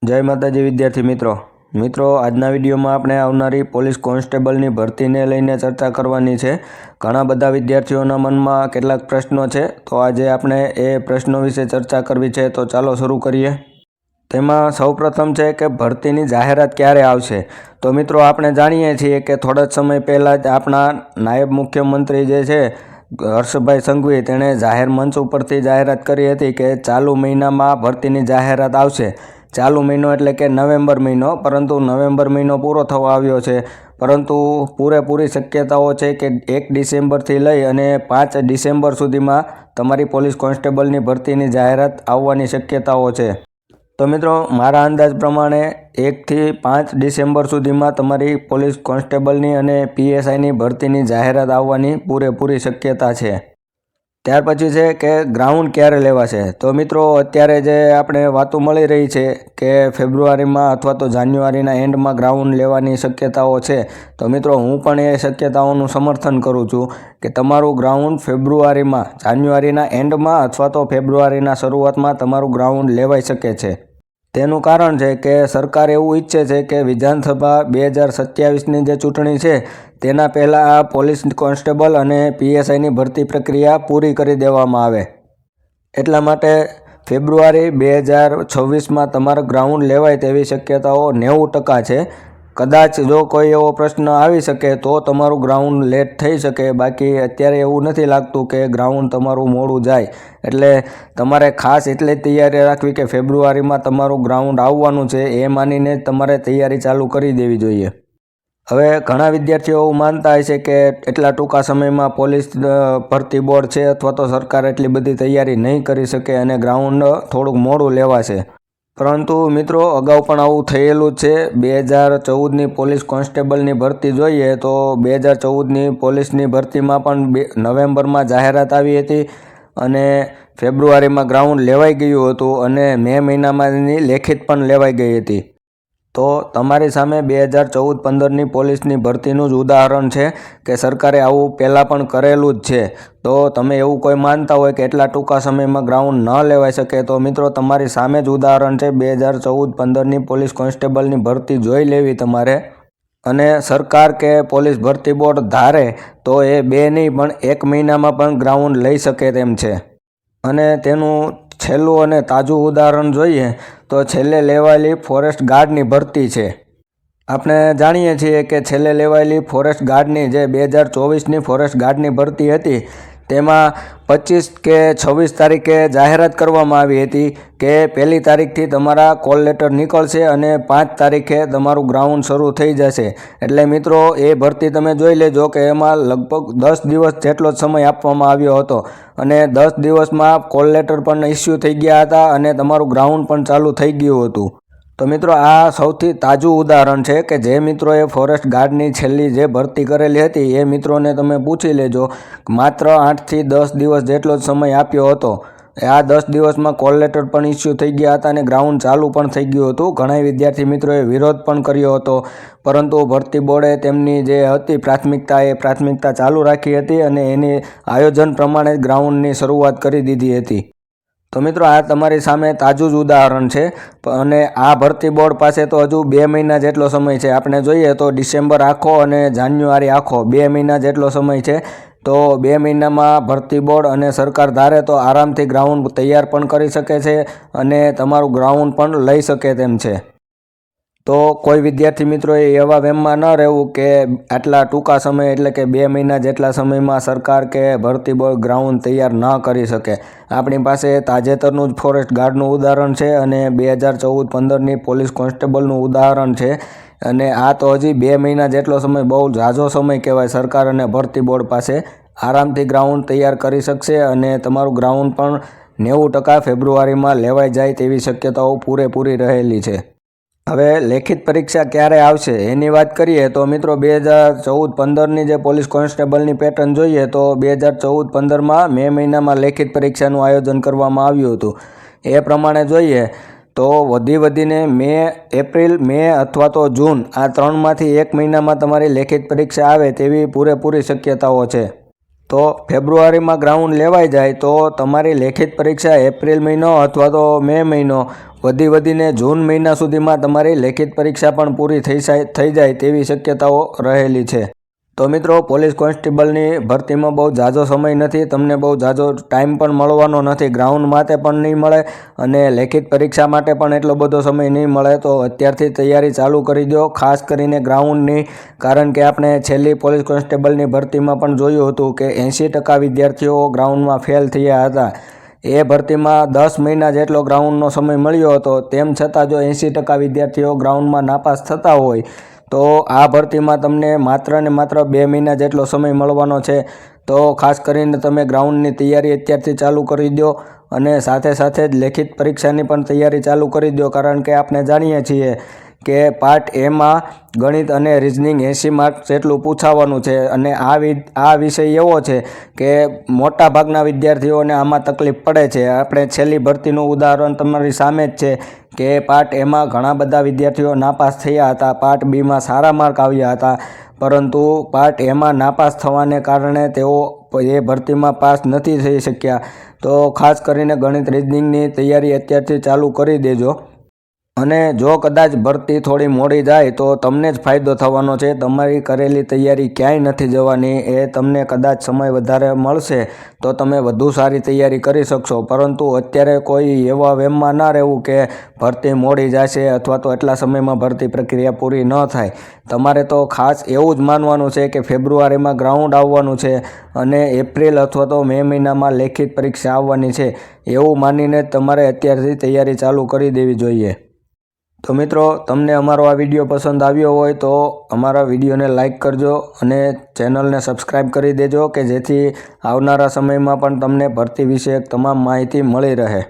જય માતાજી વિદ્યાર્થી મિત્રો આજના વિડીયોમાં આપણે આવનારી પોલીસ કોન્સ્ટેબલની ભરતીને લઈને ચર્ચા કરવાની છે। ઘણા બધા વિદ્યાર્થીઓના મનમાં કેટલાક પ્રશ્નો છે, તો આજે આપણે એ પ્રશ્નો વિશે ચર્ચા કરવી છે। તો ચાલો શરૂ કરીએ। તેમાં સૌપ્રથમ છે કે ભરતીની જાહેરાત ક્યારે આવશે। તો મિત્રો આપણે જાણીએ છીએ કે થોડા જ સમય પહેલાં જ આપણા નાયબ મુખ્યમંત્રી જે છે હર્ષભાઈ સંઘવી તેણે જાહેર મંચ ઉપરથી જાહેરાત કરી હતી કે ચાલુ મહિનામાં ભરતીની જાહેરાત આવશે। ચાલુ મહિનો એટલે કે નવેમ્બર મહિનો, પરંતુ નવેમ્બર મહિનો પૂરો થવા આવ્યો છે, પરંતુ પૂરેપૂરી શક્યતાઓ છે કે 1 ડિસેમ્બરથી લઈ અને 5 ડિસેમ્બર સુધીમાં તમારી પોલીસ કોન્સ્ટેબલની ભરતીની જાહેરાત આવવાની શક્યતાઓ છે। તો મિત્રો મારા અંદાજ પ્રમાણે 1 થી 5 ડિસેમ્બર સુધીમાં તમારી પોલીસ કોન્સ્ટેબલની અને પીએસઆઈની ભરતીની જાહેરાત આવવાની પૂરેપૂરી શક્યતા છે। ત્યાર પછી છે કે ગ્રાઉન્ડ ક્યારે લેવાશે। તો મિત્રો અત્યારે જે આપણે વાતો મળી રહી છે કે ફેબ્રુઆરીમાં અથવા તો જાન્યુઆરીના એન્ડમાં ગ્રાઉન્ડ લેવાની શક્યતાઓ છે। તો મિત્રો હું પણ એ શક્યતાઓનું સમર્થન કરું છું કે તમારું ગ્રાઉન્ડ ફેબ્રુઆરીમાં, જાન્યુઆરીના એન્ડમાં અથવા તો ફેબ્રુઆરીના શરૂઆતમાં તમારું ગ્રાઉન્ડ લેવાઈ શકે છે। તેનું કારણ છે કે સરકાર એવું ઈચ્છે છે કે વિધાનસભા 2027ની જે ચૂંટણી છે તેના પહેલાં આ પોલીસ કોન્સ્ટેબલ અને પીએસઆઈની ભરતી પ્રક્રિયા પૂરી કરી દેવામાં આવે। એટલા માટે ફેબ્રુઆરી 2026માં તમારું ગ્રાઉન્ડ લેવાય તેવી શક્યતાઓ 90% છે। કદાચ જો કોઈ એવો પ્રશ્ન આવી શકે તો તમારું ગ્રાઉન્ડ લેટ થઈ શકે, બાકી અત્યારે એવું નથી લાગતું કે ગ્રાઉન્ડ તમારું મોડું જાય। એટલે તમારે ખાસ એટલે જ તૈયારી રાખવી કે ફેબ્રુઆરીમાં તમારું ગ્રાઉન્ડ આવવાનું છે, એ માનીને તમારે તૈયારી ચાલુ કરી દેવી જોઈએ। હવે ઘણા વિદ્યાર્થીઓ એવું માનતા હોય છે કે એટલા ટૂંકા સમયમાં પોલીસ ભરતી બોર્ડ છે અથવા તો સરકાર એટલી બધી તૈયારી નહીં કરી શકે અને ગ્રાઉન્ડ થોડુંક મોડું લેવાશે, પરંતુ મિત્રો અગાઉ પણ આવું થયેલું જ છે। 2014ની પોલીસ કોન્સ્ટેબલની ભરતી જોઈએ તો 2014ની પોલીસની ભરતીમાં પણ નવેમ્બરમાં જાહેરાત આવી હતી અને ફેબ્રુઆરીમાં ગ્રાઉન્ડ લેવાઈ ગયું હતું અને મે મહિનામાં એની લેખિત પણ લેવાઈ ગઈ હતી। તો તમારી સામે 2014-15ની પોલીસની ભરતીનું જ ઉદાહરણ છે કે સરકારે આવું પહેલાં પણ કરેલું જ છે। તો તમે એવું કોઈ માનતા હોય કે એટલા ટૂંકા સમયમાં ગ્રાઉન્ડ ન લેવાઈ શકે, તો મિત્રો તમારી સામે જ ઉદાહરણ છે 2014-15ની પોલીસ કોન્સ્ટેબલની ભરતી જોઈ લેવી તમારે। અને સરકાર કે પોલીસ ભરતી બોર્ડ ધારે તો એ 2 નહીં પણ 1 મહિનામાં પણ ગ્રાઉન્ડ લઈ શકે તેમ છે। અને તેનું છેલ્લું અને તાજું ઉદાહરણ જોઈએ તો છેલ્લે લેવાયેલી ફોરેસ્ટ ગાર્ડની ભરતી છે। આપણે જાણીએ છીએ કે છેલ્લે લેવાયેલી ફોરેસ્ટ ગાર્ડની જે 2024ની ફોરેસ્ટ ગાર્ડની ભરતી હતી તેમાં 25 કે 26 તારીખે જાહેરાત કરવામાં આવી હતી કે 1લી તારીખથી તમારા કોલ લેટર નીકળશે અને 5 તારીખે તમારું ગ્રાઉન્ડ શરૂ થઈ જશે। એટલે મિત્રો એ ભરતી તમે જોઈ લેજો કે એમાં લગભગ 10 દિવસ જેટલો જ સમય આપવામાં આવ્યો હતો અને 10 દિવસમાં કોલ લેટર પણ ઇસ્યુ થઈ ગયા હતા અને તમારું ગ્રાઉન્ડ પણ ચાલુ થઈ ગયું હતું। તો મિત્રો આ સૌથી તાજું ઉદાહરણ છે કે જે મિત્રોએ ફોરેસ્ટ ગાર્ડની છેલ્લી જે ભરતી કરેલી હતી એ મિત્રોને તમે પૂછી લેજો, માત્ર 8 થી 10 દિવસ જેટલો જ સમય આપ્યો હતો। આ 10 દિવસમાં કોલ લેટર પણ ઇસ્યુ થઈ ગયા હતા અને ગ્રાઉન્ડ ચાલુ પણ થઈ ગયું હતું। ઘણા વિદ્યાર્થી મિત્રોએ વિરોધ પણ કર્યો હતો, પરંતુ ભરતી બોર્ડે તેમની જે હતી પ્રાથમિકતા ચાલુ રાખી હતી અને એની આયોજન પ્રમાણે ગ્રાઉન્ડની શરૂઆત કરી દીધી હતી। તો મિત્રો આ તમારી સામે તાજું જ ઉદાહરણ છે અને આ ભરતી બોર્ડ પાસે તો હજુ 2 મહિના જેટલો સમય છે। આપણે જોઈએ તો ડિસેમ્બર આખો અને જાન્યુઆરી આખો 2 મહિના જેટલો સમય છે। તો 2 મહિનામાં ભરતી બોર્ડ અને સરકાર ધારે તો આરામથી ગ્રાઉન્ડ તૈયાર પણ કરી શકે છે અને તમારું ગ્રાઉન્ડ પણ લઈ શકે તેમ છે। તો કોઈ વિદ્યાર્થી મિત્રોએ એવા વહેમમાં ન રહેવું કે આટલા ટૂંકા સમય એટલે કે 2 મહિના જેટલા સમયમાં સરકાર કે ભરતી બોર્ડ ગ્રાઉન્ડ તૈયાર ન કરી શકે। આપણી પાસે તાજેતરનું જ ફોરેસ્ટ ગાર્ડનું ઉદાહરણ છે અને 2014-15ની પોલીસ કોન્સ્ટેબલનું ઉદાહરણ છે અને આ તો હજી 2 મહિના જેટલો સમય બહુ ઝાઝો સમય કહેવાય। સરકાર અને ભરતી બોર્ડ પાસે આરામથી ગ્રાઉન્ડ તૈયાર કરી શકશે અને તમારું ગ્રાઉન્ડ પણ 90% ફેબ્રુઆરીમાં લેવાઈ જાય તેવી શક્યતાઓ પૂરેપૂરી રહેલી છે। હવે લેખિત પરીક્ષા ક્યારે આવશે એની વાત કરીએ તો મિત્રો 2014-15ની જે પોલીસ કોન્સ્ટેબલની પેટર્ન જોઈએ તો 2014-15માં મે મહિનામાં લેખિત પરીક્ષાનું આયોજન કરવામાં આવ્યું હતું। એ પ્રમાણે જોઈએ તો વધીને એપ્રિલ, મે અથવા તો જૂન આ 3માંથી 1 મહિનામાં તમારી લેખિત પરીક્ષા આવે તેવી પૂરેપૂરી શક્યતાઓ છે। તો ફેબ્રુઆરીમાં ગ્રાઉન્ડ લેવાઈ જાય તો તમારી લેખિત પરીક્ષા એપ્રિલ મહિનો અથવા તો મે મહિનો વધીને જૂન મહિના સુધીમાં તમારી લેખિત પરીક્ષા પણ પૂરી થઈ જાય તેવી શક્યતાઓ રહેલી છે। તો મિત્રો, પોલીસ કોન્સ્ટેબલની ભરતીમાં બહુ ઝાઝો સમય નથી, તમને બહુ ઝાઝો ટાઈમ પણ મળવાનો નથી, ગ્રાઉન્ડ માટે પણ નહીં મળે અને લેખિત પરીક્ષા માટે પણ એટલો બધો સમય નહીં મળે। તો અત્યારથી તૈયારી ચાલુ કરી દો, ખાસ કરીને ગ્રાઉન્ડની, કારણ કે આપણે છેલ્લી પોલીસ કોન્સ્ટેબલની ભરતીમાં પણ જોયું હતું કે 80% વિદ્યાર્થીઓ ગ્રાઉન્ડમાં ફેલ થયા હતા। એ ભરતીમાં 10 મહિના જેટલો ગ્રાઉન્ડનો સમય મળ્યો હતો, તેમ છતાં જો 80% વિદ્યાર્થીઓ ગ્રાઉન્ડમાં નાપાસ થતા હોય તો આ ભરતીમાં તમને માત્ર ને માત્ર 2 મહિના જેટલો સમય મળવાનો છે। તો ખાસ કરીને તમે ગ્રાઉન્ડની તૈયારી અત્યારથી ચાલુ કરી દો અને સાથે જ લેખિત પરીક્ષાની પણ તૈયારી ચાલુ કરી દો, કારણ કે આપણે જાણીએ છીએ કે પાર્ટ એમાં ગણિત અને રિઝનિંગ 80 માર્ક્સ જેટલું પૂછાવાનું છે અને આ વિષય એવો છે કે મોટા ભાગના વિદ્યાર્થીઓને આમાં તકલીફ પડે છે। આપણે છેલ્લી ભરતીનું ઉદાહરણ તમારી સામે જ છે કે પાર્ટ એમાં ઘણા બધા વિદ્યાર્થીઓ નાપાસ થયા હતા, પાર્ટ બીમાં સારા માર્ક આવ્યા હતા, પરંતુ પાર્ટ એમાં નાપાસ થવાને કારણે તેઓ એ ભરતીમાં પાસ નથી થઈ શક્યા। તો ખાસ કરીને ગણિત રિઝનિંગની તૈયારી અત્યારથી ચાલુ કરી દેજો અને જો કદાચ ભરતી થોડી મોડી જાય તો તમને જ ફાયદો થવાનો છે, તમારી કરેલી તૈયારી ક્યાંય નથી જવાની। એ તમને કદાચ સમય વધારે મળશે તો તમે વધુ સારી તૈયારી કરી શકશો, પરંતુ અત્યારે કોઈ એવા વહેમમાં ના રહેવું કે ભરતી મોડી જશે અથવા તો એટલા સમયમાં ભરતી પ્રક્રિયા પૂરી ન થાય। તમારે તો ખાસ એવું જ માનવાનું છે કે ફેબ્રુઆરીમાં ગ્રાઉન્ડ આવવાનું છે અને એપ્રિલ અથવા તો મે મહિનામાં લેખિત પરીક્ષા આવવાની છે, એવું માનીને તમારે અત્યારથી તૈયારી ચાલુ કરી દેવી જોઈએ। તો મિત્રો, તમને અમારો આ વિડીયો પસંદ આવ્યો હોય તો અમારા વિડીયોને લાઇક કરજો અને ચેનલને સબસ્ક્રાઈબ કરી દેજો કે જેથી આવનારા સમયમાં પણ તમને ભરતી વિશે તમામ માહિતી મળી રહે।